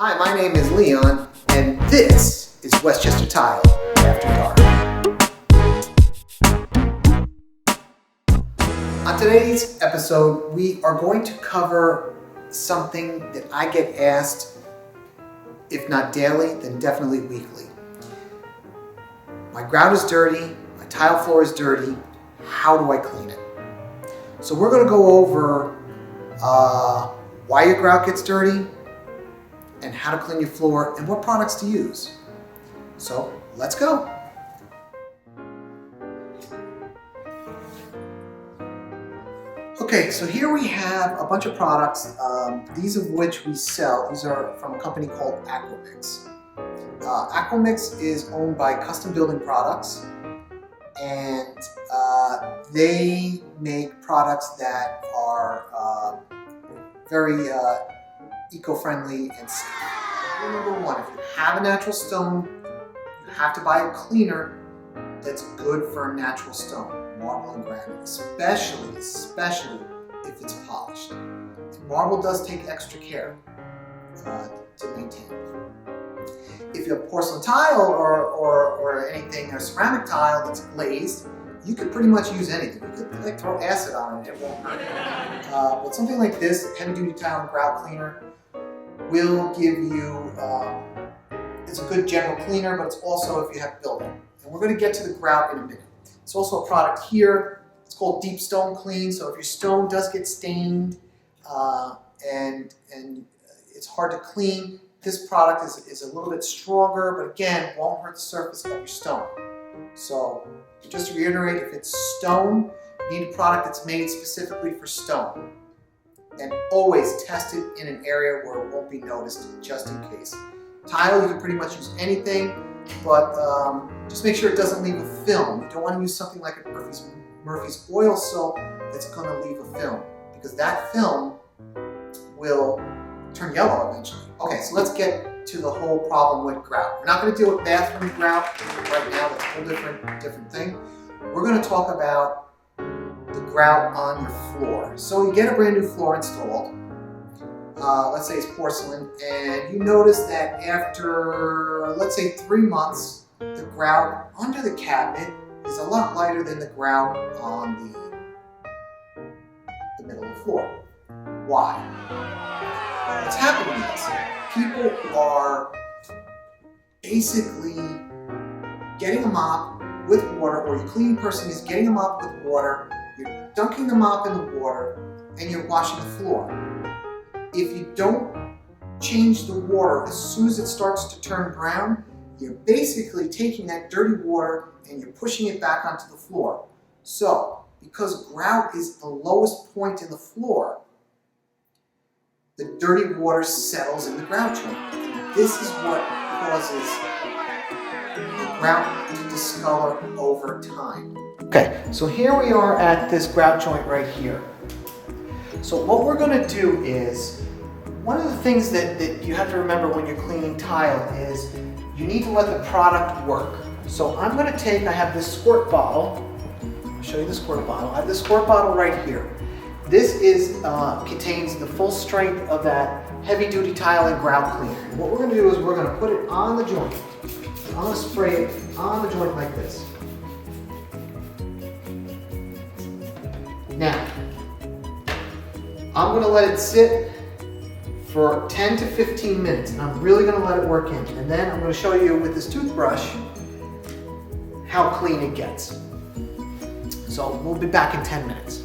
Hi, my name is Leon, and this is Westchester Tile After Dark. On today's episode, we are going to cover something that I get asked, if not daily, then definitely weekly. My grout is dirty, my tile floor is dirty, how do I clean it? So we're going to go over why your grout gets dirty, and how to clean your floor, and what products to use. So let's go. Okay, so here we have a bunch of products, these of which we sell. These are from a company called Aquamix. Aquamix is owned by Custom Building Products, and they make products that are very eco-friendly and safe. Number one, if you have a natural stone, you have to buy a cleaner that's good for a natural stone, marble and granite, especially if it's polished. And marble does take extra care to maintain. If you have porcelain tile or anything, or ceramic tile that's glazed, you could pretty much use anything. You could throw acid on it, it won't hurt. But something like this, heavy-duty tile and grout cleaner, will give you, it's a good general cleaner, but it's also if you have buildup. And we're going to get to the grout in a minute. It's also a product here, it's called Deep Stone Clean, so if your stone does get stained and it's hard to clean, this product is a little bit stronger, but again, won't hurt the surface of your stone. So just to reiterate, if it's stone, you need a product that's made specifically for stone. And always test it in an area where it won't be noticed, just in case. Tile, you can pretty much use anything, but just make sure it doesn't leave a film. You don't want to use something like a Murphy's oil soap that's going to leave a film, because that film will turn yellow eventually. Okay, so let's get to the whole problem with grout. We're not going to deal with bathroom grout right now. That's a whole different thing. We're going to talk about the grout on your floor. So you get a brand new floor installed, let's say it's porcelain, and you notice that after, let's say 3 months, the grout under the cabinet is a lot lighter than the grout on the middle of the floor. Why? What's happening is people are basically getting a mop with water, or your cleaning person is getting a mop with water, you're dunking the mop in the water, and you're washing the floor. If you don't change the water as soon as it starts to turn brown, you're basically taking that dirty water and you're pushing it back onto the floor. So, because grout is the lowest point in the floor, the dirty water settles in the grout joint. And this is what causes the grout to discolor over time. Okay, so here we are at this grout joint right here. So what we're going to do is, one of the things that you have to remember when you're cleaning tile is you need to let the product work. So I'm going to take, I have this squirt bottle. I'll show you the squirt bottle. I have this squirt bottle right here. This contains the full strength of that heavy-duty tile and grout cleaner. And what we're going to do is we're going to put it on the joint. I'm going to spray it on the joint like this. Now, I'm going to let it sit for 10 to 15 minutes, and I'm really going to let it work in. And then I'm going to show you with this toothbrush how clean it gets. So we'll be back in 10 minutes.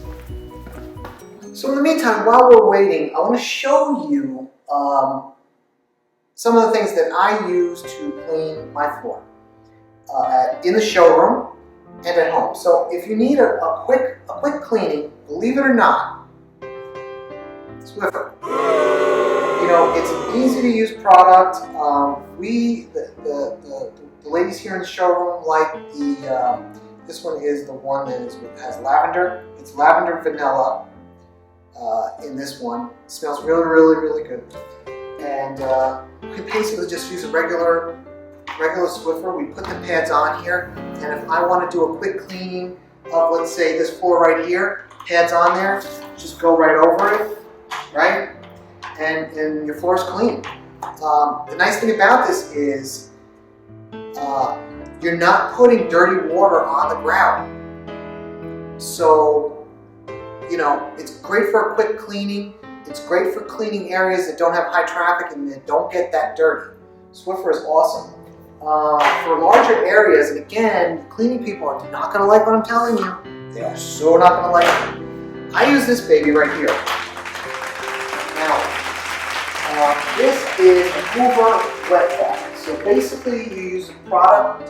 So in the meantime, while we're waiting, I want to show you some of the things that I use to clean my floor in the showroom and at home. So if you need a quick cleaning, believe it or not, Swiffer. You know, it's an easy to use product. The ladies here in the showroom like this one is the one that has lavender. It's lavender vanilla in this one. It smells really good. And we basically just use a regular Swiffer. We put the pads on here, and if I want to do a quick cleaning of, let's say, this floor right here, pads on there, just go right over it, right? And your floor is clean. The nice thing about this is you're not putting dirty water on the grout. So, it's great for a quick cleaning. It's great for cleaning areas that don't have high traffic and that don't get that dirty. Swiffer is awesome. For larger areas, and again, cleaning people are not going to like what I'm telling you. They are so not going to like it. I use this baby right here. Now, this is a Hoover wet vac. So basically, you use a product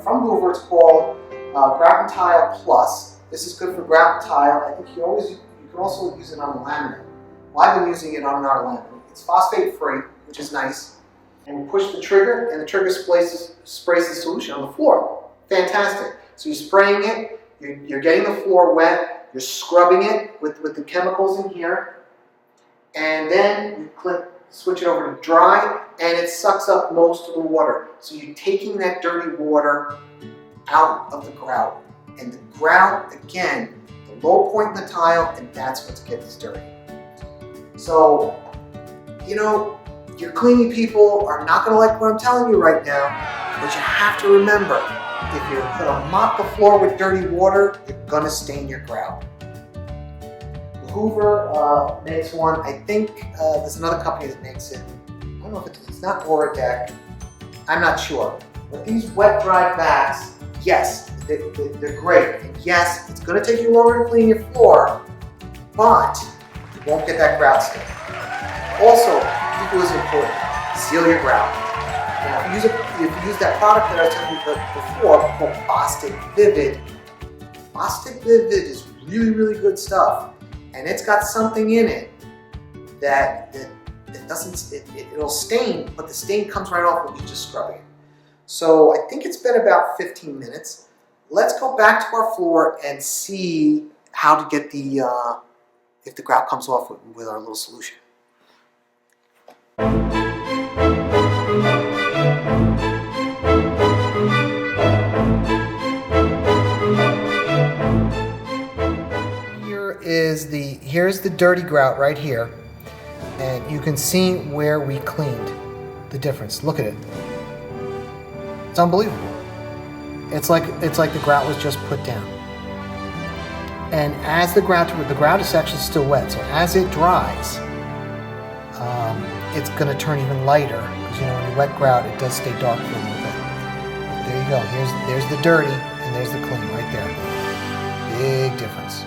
from Hoover. It's called Grout and Tile Plus. This is good for grout and tile. I think you can also use it on the laminate. Well, I've been using it on our laminate. It's phosphate free, which is nice. And you push the trigger, and the trigger sprays the solution on the floor. Fantastic. So you're spraying it, you're getting the floor wet, you're scrubbing it with the chemicals in here, and then you switch it over to dry, and it sucks up most of the water. So you're taking that dirty water out of the grout. And the grout, again, the low point in the tile, and that's what gets dirty. So, your cleaning people are not going to like what I'm telling you right now, but you have to remember, if you're going to mop the floor with dirty water, you're going to stain your grout. Hoover makes one. I think there's another company that makes it. I don't know if it's not Oradec. I'm not sure. But these wet dry vacs, yes, they're great. And yes, it's going to take you longer to clean your floor, but you won't get that grout stain. Also, equally as important, seal your grout. Now, if you use that product that I was telling you before called Bostik Vivid, Bostik Vivid is really, really good stuff. And it's got something in it that it'll stain, but the stain comes right off when you're just scrubbing it. So I think it's been about 15 minutes. Let's go back to our floor and see how to get if the grout comes off with our little solution. Here's the dirty grout right here, and you can see where we cleaned the difference. Look at it. It's unbelievable. It's like the grout was just put down. And as the grout is actually still wet, so as it dries, it's going to turn even lighter, because when you wet grout, it does stay dark for a little bit. But there you go. There's the dirty, and there's the clean right there. Big difference.